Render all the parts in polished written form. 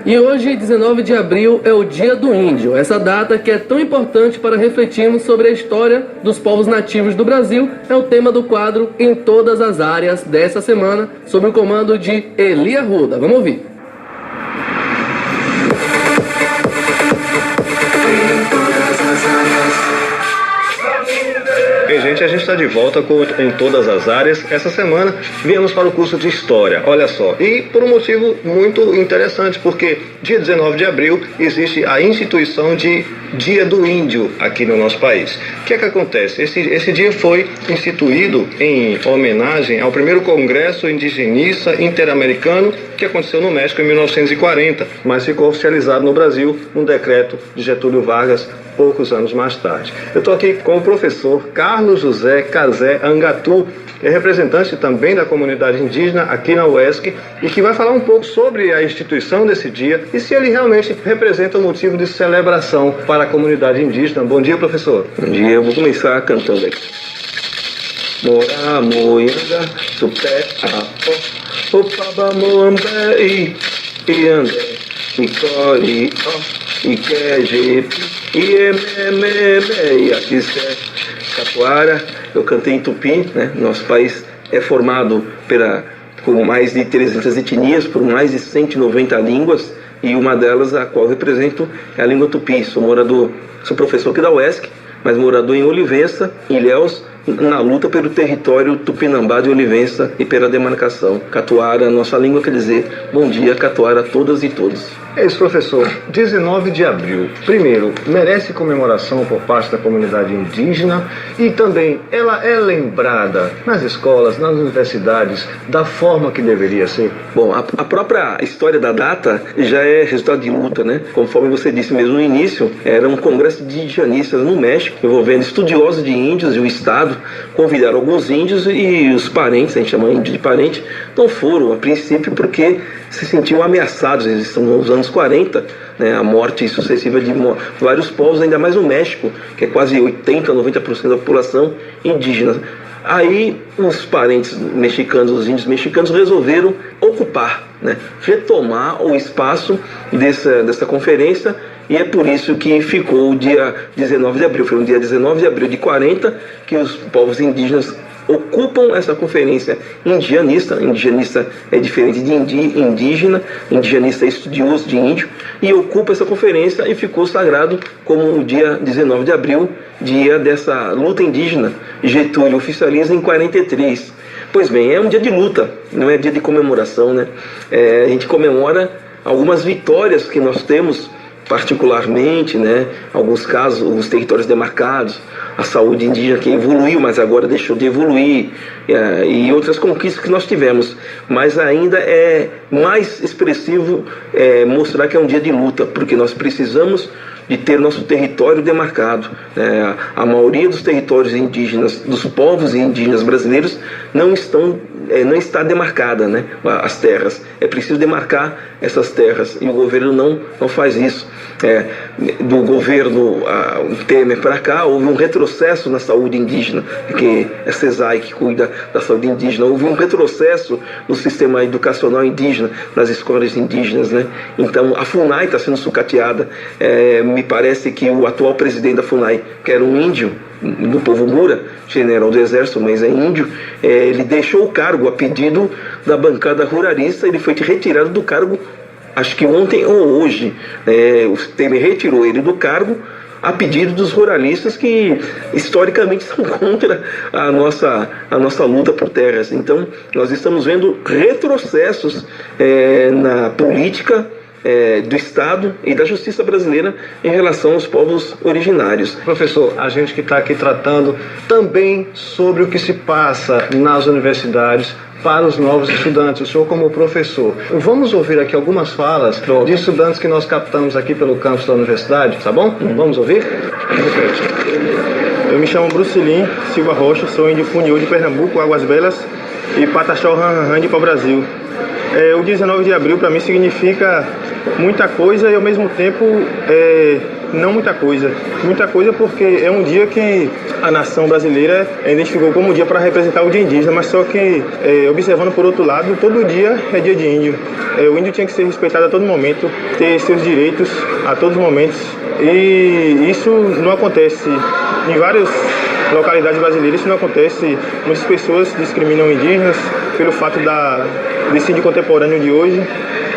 E hoje, 19 de abril, é o Dia do Índio. Essa data que é tão importante para refletirmos sobre a história dos povos nativos do Brasil é o tema do quadro Em Todas as Áreas dessa semana, sob o comando de Eli Arruda. Vamos ouvir. Ei, gente, a gente está de volta em todas as áreas. Essa semana viemos para o curso de História, olha só. E por um motivo muito interessante, porque dia 19 de abril existe a instituição de Dia do Índio aqui no nosso país. O que é que acontece? Esse dia foi instituído em homenagem ao primeiro Congresso Indigenista Interamericano que aconteceu no México em 1940, mas ficou oficializado no Brasil num decreto de Getúlio Vargas poucos anos mais tarde. Eu estou aqui com o professor Carlos José Cazé Angatu, é representante também da comunidade indígena aqui na UESC e que vai falar um pouco sobre a instituição desse dia e se ele realmente representa um motivo de celebração para a comunidade indígena. Bom dia, professor. Bom dia, eu vou começar cantando aqui. Mora, moenda, supé, apó, opaba, moambé, iandé, icori, ó, iqueje, iemememe, iatissé, capoara. Eu cantei em Tupi, né? Nosso país é formado por mais de 300 etnias, por mais de 190 línguas, e uma delas, a qual eu represento, é a língua Tupi. Sou professor aqui da UESC, mas morador em Olivença, em Ilhéus, na luta pelo território Tupinambá de Olivença e pela demarcação. Catuara, nossa língua quer dizer bom dia, Catuara, a todas e todos. É isso, professor. 19 de abril, primeiro, merece comemoração por parte da comunidade indígena e também ela é lembrada nas escolas, nas universidades, da forma que deveria ser? Bom, a própria história da data já é resultado de luta, né? Conforme você disse mesmo no início, era um congresso de indianistas no México, envolvendo estudiosos de índios e o Estado, convidaram alguns índios e os parentes, a gente chama índio de parente, não foram, a princípio, porque se sentiam ameaçados. Eles estão nos anos 40, né, a morte sucessiva de vários povos, ainda mais no México, que é quase 80%, 90% da população indígena. Aí os parentes mexicanos, os índios mexicanos, resolveram ocupar, né, retomar o espaço dessa conferência, e é por isso que ficou o dia 19 de abril. Foi no dia 19 de abril de 40 que os povos indígenas ocupam essa conferência indianista. Indianista é diferente de indígena, indianista é estudioso de índio, e ocupa essa conferência e ficou sagrado como o dia 19 de abril, dia dessa luta indígena. Getúlio oficializa em 43. Pois bem, é um dia de luta, não é dia de comemoração, né? A gente comemora algumas vitórias que nós temos, particularmente, né, alguns casos, os territórios demarcados, a saúde indígena que evoluiu, mas agora deixou de evoluir, e outras conquistas que nós tivemos. Mas ainda é mais expressivo mostrar que é um dia de luta, porque nós precisamos de ter nosso território demarcado. A maioria dos territórios indígenas, dos povos indígenas brasileiros, não está demarcada, né, as terras. É preciso demarcar essas terras, e o governo não faz isso. Do governo Temer para cá, houve um retrocesso na saúde indígena, porque é CESAI que cuida da saúde indígena. Houve um retrocesso no sistema educacional indígena, nas escolas indígenas, né? Então a FUNAI está sendo sucateada. Me parece que o atual presidente da FUNAI, que era um índio do povo Mura, general do exército, mas é índio, ele deixou o cargo a pedido da bancada ruralista. Ele foi retirado do cargo, acho que ontem ou hoje. O Temer retirou ele do cargo a pedido dos ruralistas, que historicamente são contra a nossa luta por terras. Então nós estamos vendo retrocessos na política do Estado e da justiça brasileira em relação aos povos originários. Professor, a gente que está aqui tratando também sobre o que se passa nas universidades para os novos estudantes, o senhor como professor. Vamos ouvir aqui algumas falas de estudantes que nós captamos aqui pelo campus da universidade, tá bom? Vamos ouvir? Eu me chamo Brucelin Silva Rocha, sou índio Funiú de Pernambuco, Águas Belas e Pataxó Ranhan de Pau-Brasil. O 19 de abril para mim significa muita coisa e ao mesmo tempo Não muita coisa. Muita coisa porque é um dia que a nação brasileira identificou como um dia para representar o dia indígena, mas só que, observando por outro lado, todo dia é dia de índio. O índio tinha que ser respeitado a todo momento, ter seus direitos a todos os momentos. E isso não acontece em várias localidades brasileiras, isso não acontece. Muitas pessoas discriminam indígenas pelo fato desse índio contemporâneo de hoje.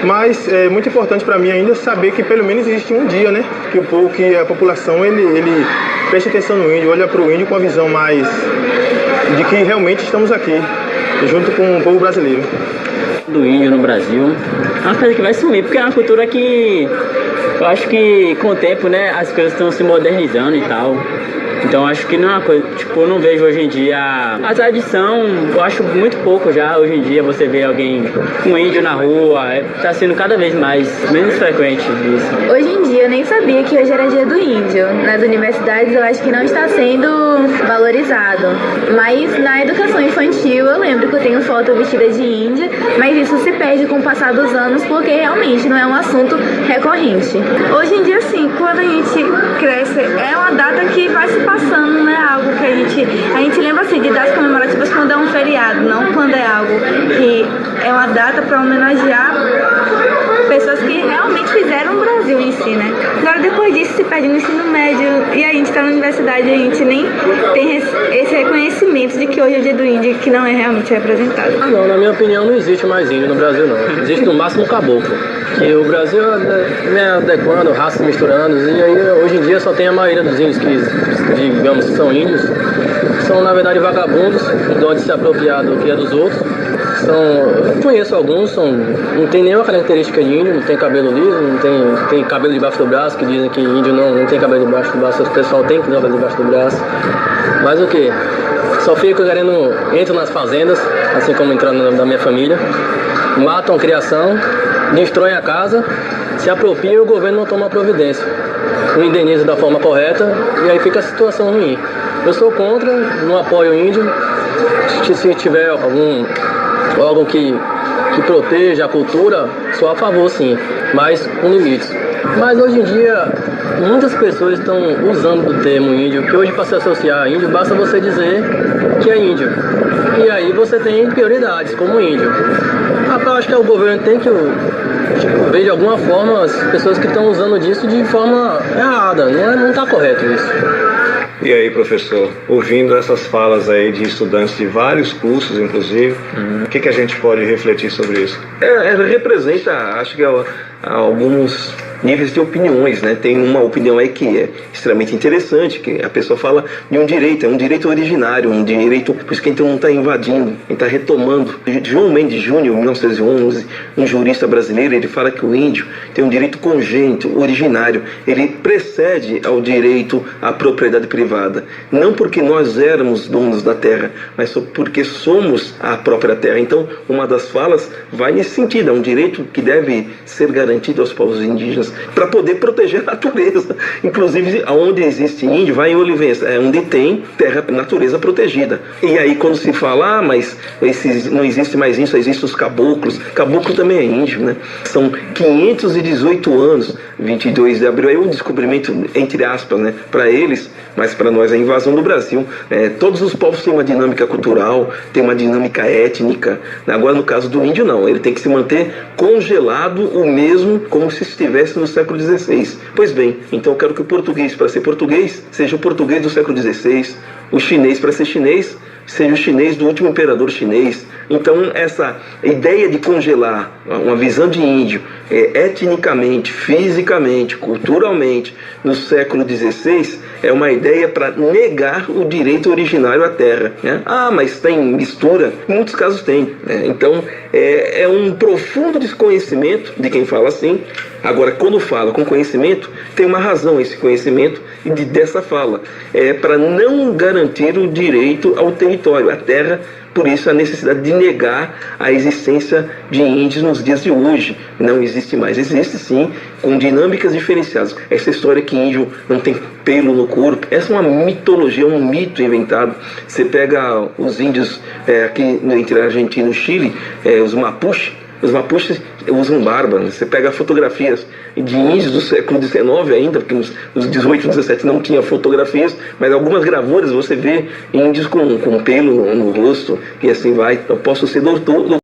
Mas é muito importante para mim ainda saber que pelo menos existe um dia, né? Que o povo, que a população, ele preste atenção no índio, olha para o índio com a visão mais de que realmente estamos aqui, junto com o povo brasileiro. Do índio no Brasil é uma coisa que vai sumir, porque é uma cultura que eu acho que com o tempo, né, as coisas estão se modernizando e tal. Então acho que não é uma coisa, tipo, eu não vejo hoje em dia a tradição, eu acho muito pouco já hoje em dia você vê alguém com índio na rua, tá sendo cada vez menos frequente isso. Hoje em dia eu nem sabia que hoje era dia do índio. Nas universidades eu acho que não está sendo valorizado, mas na educação infantil eu lembro que eu tenho foto vestida de índia, mas isso se perde com o passar dos anos porque realmente não é um assunto recorrente. Hoje em dia sim, quando a gente cresce, é uma data que vai se passando, não é algo que a gente lembra assim de datas comemorativas quando é um feriado, não quando é algo que é uma data para homenagear pessoas que realmente fizeram o Brasil em si, né? Agora depois disso se perde no ensino médio e a gente está na universidade e a gente nem tem esse reconhecimento de que hoje é o dia do índio que não é realmente representado. Não, na minha opinião não existe mais índio no Brasil não, existe no máximo caboclo. Que o Brasil é adequando, raças misturando, e aí hoje em dia só tem a maioria dos índios que, digamos, são índios, são na verdade vagabundos, de se apropriar do que é dos outros. Conheço alguns, não tem nenhuma característica de índio, não tem cabelo liso, não tem cabelo debaixo do braço, que dizem que índio não tem cabelo debaixo do braço, o pessoal tem que ter cabelo debaixo do braço. Mas o que? Só fico entro nas fazendas, assim como entrando da minha família, matam a criação, destroem a casa, se apropriam e o governo não toma providência. Não indeniza da forma correta e aí fica a situação ruim. Eu sou contra, não apoio o índio. Se tiver algo que proteja a cultura, sou a favor sim, mas com limites. Mas hoje em dia, muitas pessoas estão usando o termo índio, que hoje para se associar a índio, basta você dizer que é índio. E aí você tem prioridades como índio. Eu acho que o governo tem que ver de alguma forma as pessoas que estão usando disso de forma errada. Não está correto isso. E aí, professor, ouvindo essas falas aí de estudantes de vários cursos, inclusive, o que a gente pode refletir sobre isso? Representa, acho que alguns níveis de opiniões, né? Tem uma opinião aí que é extremamente interessante, que a pessoa fala de um direito, é um direito originário, um direito, por isso que a gente não está invadindo, a gente está retomando. João Mendes Júnior, em 1911, um jurista brasileiro, ele fala que o índio tem um direito congênito, originário, ele precede ao direito à propriedade privada, não porque nós éramos donos da terra, mas só porque somos a própria terra. Então, uma das falas vai nesse sentido, é um direito que deve ser garantido aos povos indígenas, para poder proteger a natureza. Inclusive, onde existe índio, vai em Olivença, onde tem terra, natureza protegida. E aí, quando se fala, mas não existe mais índio, só existem os caboclos. Caboclo também é índio, né? São 518 anos, 22 de abril, aí o descobrimento, entre aspas, né, para eles, mas para nós a invasão do Brasil. Todos os povos têm uma dinâmica cultural, têm uma dinâmica étnica. Agora, no caso do índio, não. Ele tem que se manter congelado, o mesmo como se estivesse no século XVI. Pois bem, então eu quero que o português, para ser português, seja o português do século XVI, o chinês, para ser chinês, seja o chinês do último imperador chinês. Então essa ideia de congelar uma visão de índio etnicamente, fisicamente, culturalmente no século XVI é uma ideia para negar o direito originário à terra, né? Mas tem mistura? Em muitos casos tem, né? Então é um profundo desconhecimento de quem fala assim. Agora, quando fala com conhecimento, tem uma razão esse conhecimento dessa fala. É para não garantir o direito ao território, à terra. Por isso a necessidade de negar a existência de índios nos dias de hoje. Não existe mais. Existe sim, com dinâmicas diferenciadas. Essa história que índio não tem pelo no corpo, essa é uma mitologia, um mito inventado. Você pega os índios aqui entre a Argentina e o Chile, os Mapuche, Os mapuches usam barba. Você pega fotografias de índios do século XIX ainda, porque nos 18 e 17 não tinha fotografias, mas algumas gravuras você vê índios com pelo no rosto e assim vai. Eu posso ser doutor